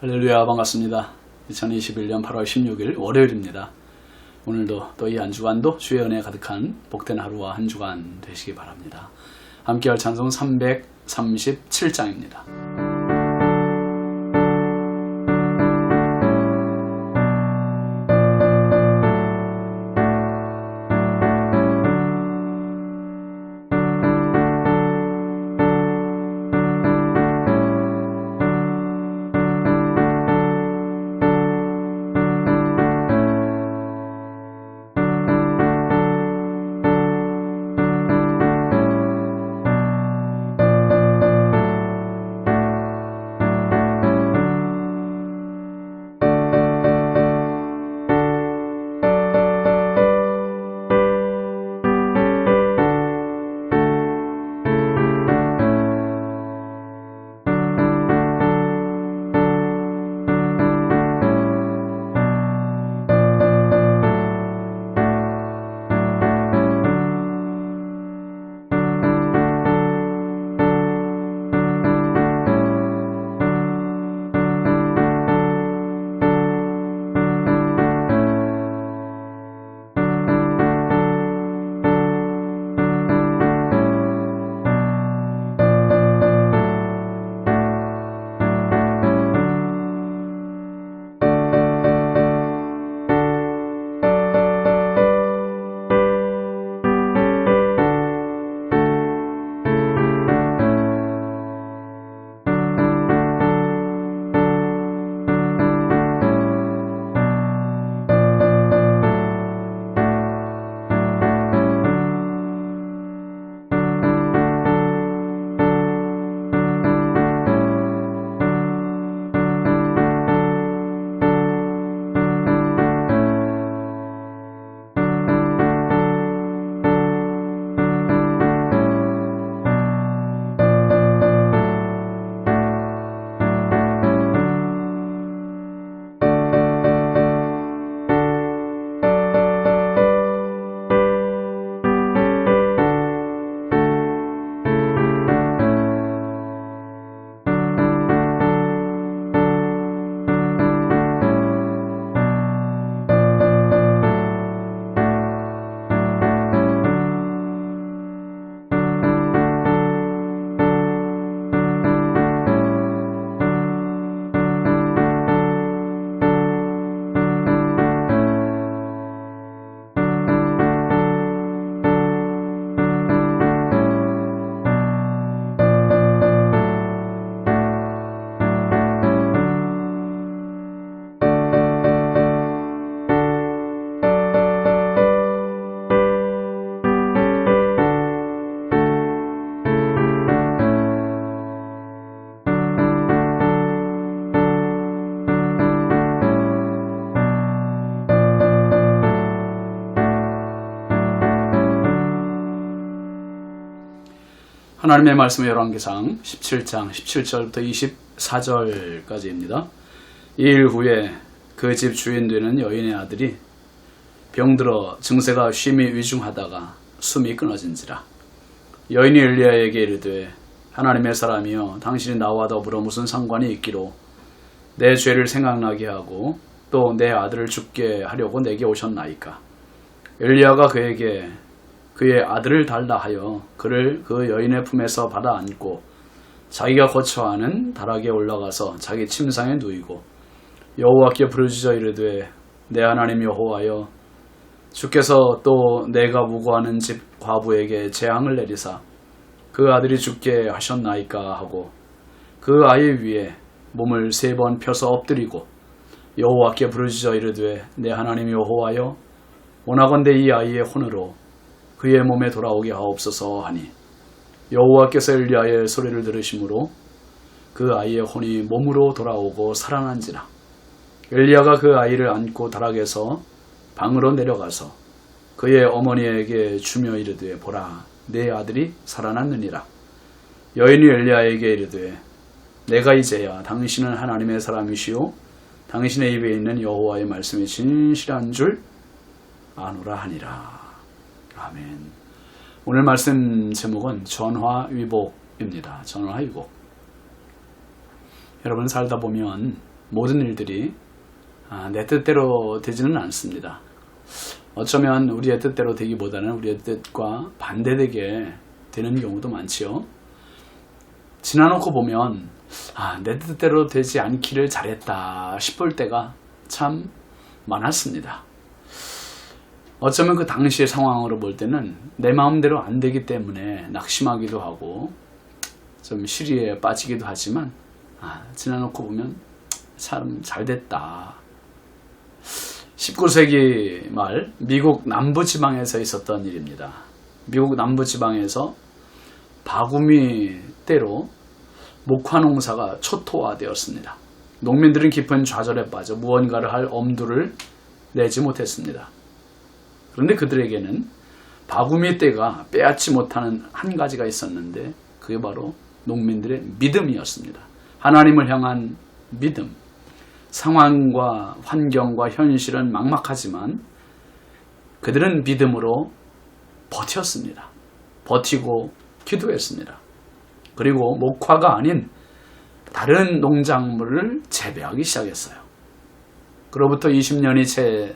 할렐루야, 반갑습니다. 2021년 8월 16일 월요일입니다. 오늘도 또 이 한 주간도 주의 은혜 가득한 복된 하루와 한 주간 되시기 바랍니다. 함께할 찬송 337장입니다. 하나님의 말씀의 열왕기상 17장 17절부터 24절까지입니다. 이 일 후에 그 집 주인 되는 여인의 아들이 병들어 증세가 쉼이 위중하다가 숨이 끊어진지라. 여인이 엘리야에게 이르되 하나님의 사람이여 당신이 나와 더불어 무슨 상관이 있기로 내 죄를 생각나게 하고 또 내 아들을 죽게 하려고 내게 오셨나이까. 엘리야가 그에게 그의 아들을 달라 하여 그를 그 여인의 품에서 받아 안고 자기가 거처하는 다락에 올라가서 자기 침상에 누이고 여호와께 부르짖어 이르되 내 하나님 여호와여 주께서 또 내가 무고하는 집 과부에게 재앙을 내리사 그 아들이 죽게 하셨나이까 하고 그 아이 위에 몸을 3번 펴서 엎드리고 여호와께 부르짖어 이르되 내 하나님 여호와여 원하건대 이 아이의 혼으로 그의 몸에 돌아오게 하옵소서 하니 여호와께서 엘리야의 소리를 들으심으로 그 아이의 혼이 몸으로 돌아오고 살아난지라. 엘리야가 그 아이를 안고 다락에서 방으로 내려가서 그의 어머니에게 주며 이르되 보라 내 아들이 살아났느니라. 여인이 엘리야에게 이르되 내가 이제야 당신은 하나님의 사람이시오 당신의 입에 있는 여호와의 말씀이 진실한 줄 아노라 하니라. 아멘. 오늘 말씀 제목은 전화위복입니다. 전화위복. 여러분 살다 보면 모든 일들이 내 뜻대로 되지는 않습니다. 어쩌면 우리의 뜻대로 되기보다는 우리의 뜻과 반대되게 되는 경우도 많지요. 지나놓고 보면 내 뜻대로 되지 않기를 잘했다 싶을 때가 참 많았습니다. 어쩌면 그 당시의 상황으로 볼 때는 내 마음대로 안 되기 때문에 낙심하기도 하고 좀 시리에 빠지기도 하지만 지나놓고 보면 참 잘됐다. 19세기 말 미국 남부지방에서 있었던 일입니다. 미국 남부지방에서 바구미 때로 목화 농사가 초토화되었습니다. 농민들은 깊은 좌절에 빠져 무언가를 할 엄두를 내지 못했습니다. 그런데 그들에게는 바구미 때가 빼앗지 못하는 한 가지가 있었는데 그게 바로 농민들의 믿음이었습니다. 하나님을 향한 믿음. 상황과 환경과 현실은 막막하지만 그들은 믿음으로 버텼습니다. 버티고 기도했습니다. 그리고 목화가 아닌 다른 농작물을 재배하기 시작했어요. 그로부터 20년이 채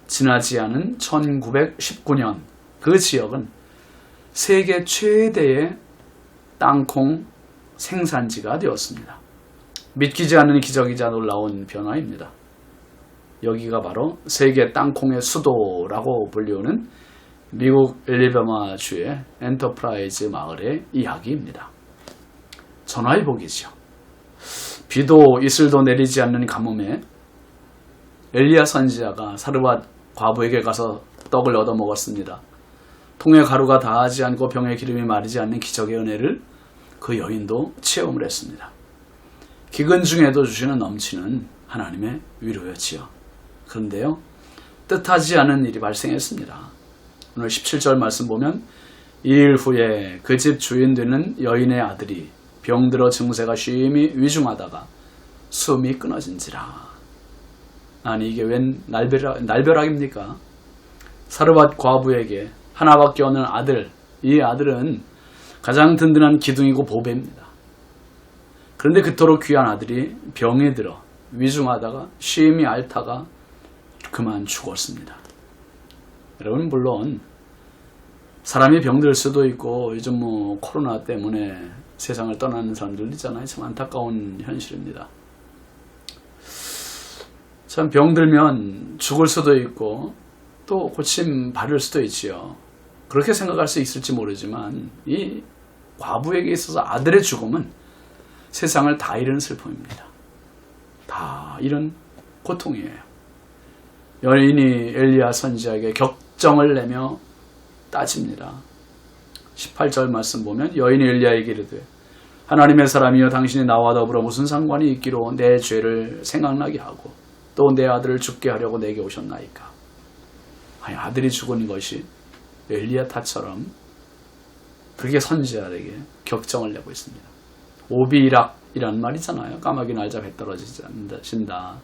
지나지 않은 1919년 그 지역은 세계 최대의 땅콩 생산지가 되었습니다. 믿기지 않는 기적이자 놀라운 변화입니다. 여기가 바로 세계 땅콩의 수도라고 불리우는 미국 엘리베마주의 엔터프라이즈 마을의 이야기입니다. 전화위복이죠. 비도 이슬도 내리지 않는 가뭄에 엘리야 선지자가 사르밧 과부에게 가서 떡을 얻어 먹었습니다. 통에 가루가 닿지 않고 병에 기름이 마르지 않는 기적의 은혜를 그 여인도 체험을 했습니다. 기근 중에도 주시는 넘치는 하나님의 위로였지요. 그런데요, 뜻하지 않은 일이 발생했습니다. 오늘 17절 말씀 보면 이 일 후에 그 집 주인 되는 여인의 아들이 병들어 증세가 쉼이 위중하다가 숨이 끊어진지라. 아니 이게 웬 날벼락입니까? 사르밧 과부에게 하나밖에 없는 아들, 이 아들은 가장 든든한 기둥이고 보배입니다. 그런데 그토록 귀한 아들이 병에 들어 위중하다가 쉼이 앓다가 그만 죽었습니다. 여러분 물론 사람이 병들 수도 있고 요즘 코로나 때문에 세상을 떠나는 사람들 있잖아요. 참 안타까운 현실입니다. 참 병들면 죽을 수도 있고 또 고침 받을 수도 있지요. 그렇게 생각할 수 있을지 모르지만 이 과부에게 있어서 아들의 죽음은 세상을 다 잃은 슬픔입니다. 다 잃은 고통이에요. 여인이 엘리야 선지자에게 격정을 내며 따집니다. 18절 말씀 보면 여인이 엘리야에게 이르되 하나님의 사람이여 당신이 나와 더불어 무슨 상관이 있기로 내 죄를 생각나게 하고 또 내 아들을 죽게 하려고 내게 오셨나이까. 아니, 아들이 죽은 것이 엘리야 탓처럼 그렇게 선지자에게 격정을 내고 있습니다. 오비락이라는 말이잖아요. 까마귀 날자 배 떨어진다.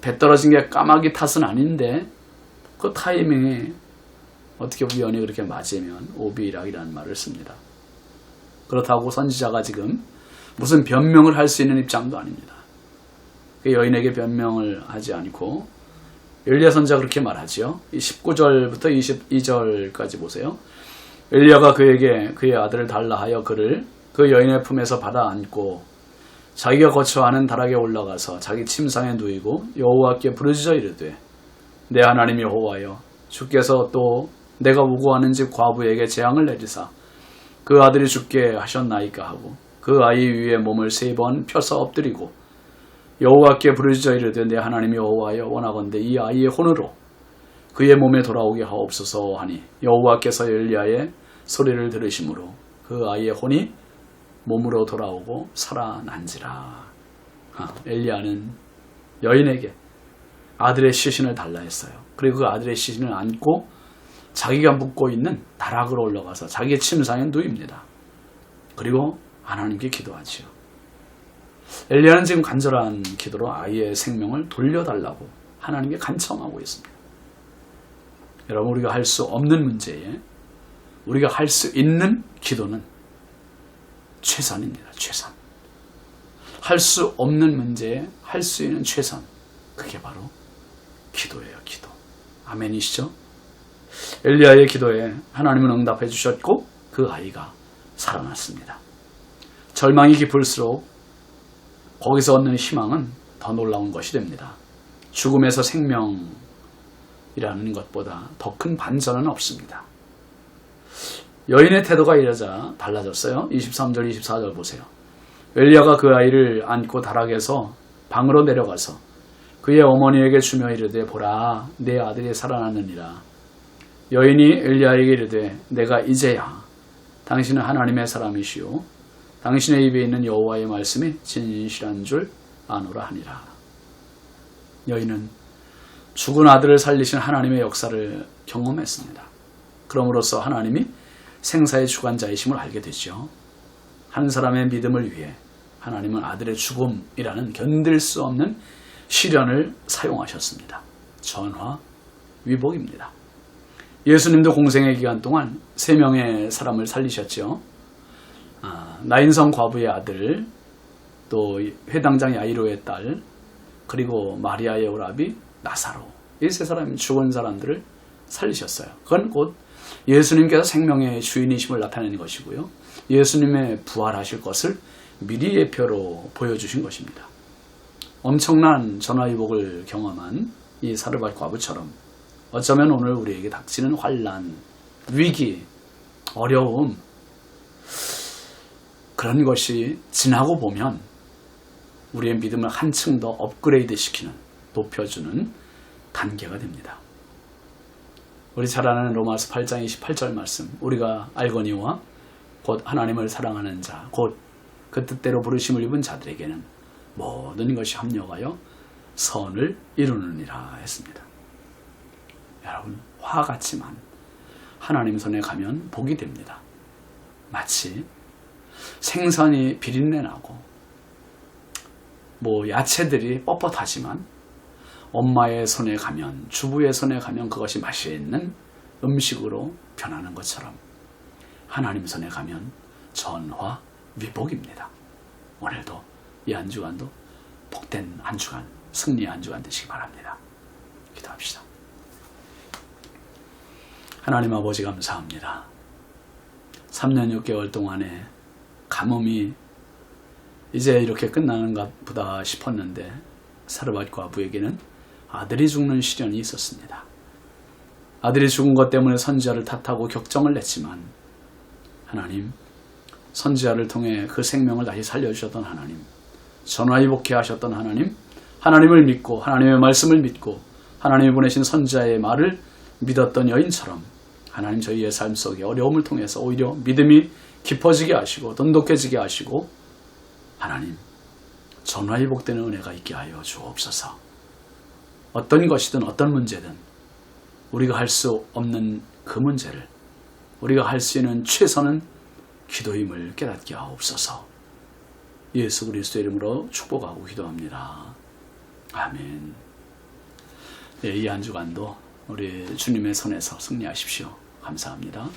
배 떨어진 게 까마귀 탓은 아닌데 그 타이밍에 어떻게 우연히 그렇게 맞으면 오비락이라는 말을 씁니다. 그렇다고 선지자가 지금 무슨 변명을 할 수 있는 입장도 아닙니다. 여인에게 변명을 하지 않고 엘리야 선지자가 그렇게 말하죠. 19절부터 22절까지 보세요. 엘리야가 그에게 그의 아들을 달라 하여 그를 그 여인의 품에서 받아 안고 자기가 거처하는 다락에 올라가서 자기 침상에 누이고 여호와께 부르짖어 이르되 내 하나님 여호와여 주께서 또 내가 우고하는 집 과부에게 재앙을 내리사 그 아들이 죽게 하셨나이까 하고 그 아이 위에 몸을 3번 펴서 엎드리고 여호와께 부르짖어 이르되 내 하나님 여호와여 원하건대 이 아이의 혼으로 그의 몸에 돌아오게 하옵소서 하니 여호와께서 엘리야의 소리를 들으심으로 그 아이의 혼이 몸으로 돌아오고 살아난지라. 엘리야는 여인에게 아들의 시신을 달라 했어요. 그리고 그 아들의 시신을 안고 자기가 묵고 있는 다락으로 올라가서 자기의 침상에 누입니다. 그리고 하나님께 기도하지요. 엘리야는 지금 간절한 기도로 아이의 생명을 돌려달라고 하나님께 간청하고 있습니다. 여러분 우리가 할 수 없는 문제에 우리가 할 수 있는 기도는 최선입니다. 최선. 할 수 없는 문제에 할 수 있는 최선, 그게 바로 기도예요. 기도. 아멘이시죠? 엘리야의 기도에 하나님은 응답해 주셨고 그 아이가 살아났습니다. 절망이 깊을수록 거기서 얻는 희망은 더 놀라운 것이 됩니다. 죽음에서 생명이라는 것보다 더 큰 반전은 없습니다. 여인의 태도가 이러자 달라졌어요. 23절 24절 보세요. 엘리야가 그 아이를 안고 다락에서 방으로 내려가서 그의 어머니에게 주며 이르되 보라 내 아들이 살아났느니라. 여인이 엘리야에게 이르되 내가 이제야 당신은 하나님의 사람이시오 당신의 입에 있는 여호와의 말씀이 진실한 줄 아노라 하니라. 여인은 죽은 아들을 살리신 하나님의 역사를 경험했습니다. 그럼으로써 하나님이 생사의 주관자이심을 알게 되죠. 한 사람의 믿음을 위해 하나님은 아들의 죽음이라는 견딜 수 없는 시련을 사용하셨습니다. 전화 위복입니다. 예수님도 공생의 기간 동안 3명의 사람을 살리셨죠. 나인성 과부의 아들, 또 회당장 야이로의 딸, 그리고 마리아의 오라비 나사로, 이 3사람이 죽은 사람들을 살리셨어요. 그건 곧 예수님께서 생명의 주인이심을 나타내는 것이고요. 예수님의 부활하실 것을 미리 예표로 보여주신 것입니다. 엄청난 전화위복을 경험한 이 사르밧 과부처럼 어쩌면 오늘 우리에게 닥치는 환난, 위기, 어려움, 그런 것이 지나고 보면 우리의 믿음을 한층 더 업그레이드 시키는, 높여주는 단계가 됩니다. 우리 잘 아는 로마서 8장 28절 말씀, 우리가 알거니와 곧 하나님을 사랑하는 자, 곧 그 뜻대로 부르심을 입은 자들에게는 모든 것이 합력하여 선을 이루느니라 했습니다. 여러분, 화 같지만 하나님 손에 가면 복이 됩니다. 마치 생선이 비린내 나고 야채들이 뻣뻣하지만 엄마의 손에 가면, 주부의 손에 가면 그것이 맛있는 음식으로 변하는 것처럼 하나님 손에 가면 전화 위복입니다. 오늘도 이 한 주간도 복된 한 주간, 승리의 한 주간 되시기 바랍니다. 기도합시다. 하나님 아버지 감사합니다. 3년 6개월 동안에 가뭄이 이제 이렇게 끝나는가 보다 싶었는데 사르밧 과부에게는 아들이 죽는 시련이 있었습니다. 아들이 죽은 것 때문에 선지자를 탓하고 격정을 냈지만 하나님, 선지자를 통해 그 생명을 다시 살려주셨던 하나님, 전화위복케 하셨던 하나님, 하나님을 믿고 하나님의 말씀을 믿고 하나님이 보내신 선지자의 말을 믿었던 여인처럼 하나님 저희의 삶 속에 어려움을 통해서 오히려 믿음이 깊어지게 하시고 돈독해지게 하시고 하나님 전화위복되는 은혜가 있게 하여 주옵소서. 어떤 것이든 어떤 문제든 우리가 할 수 없는 그 문제를 우리가 할 수 있는 최선은 기도임을 깨닫게 하옵소서. 예수 그리스도의 이름으로 축복하고 기도합니다. 아멘. 이 한 주간도 우리 주님의 손에서 승리하십시오. 감사합니다.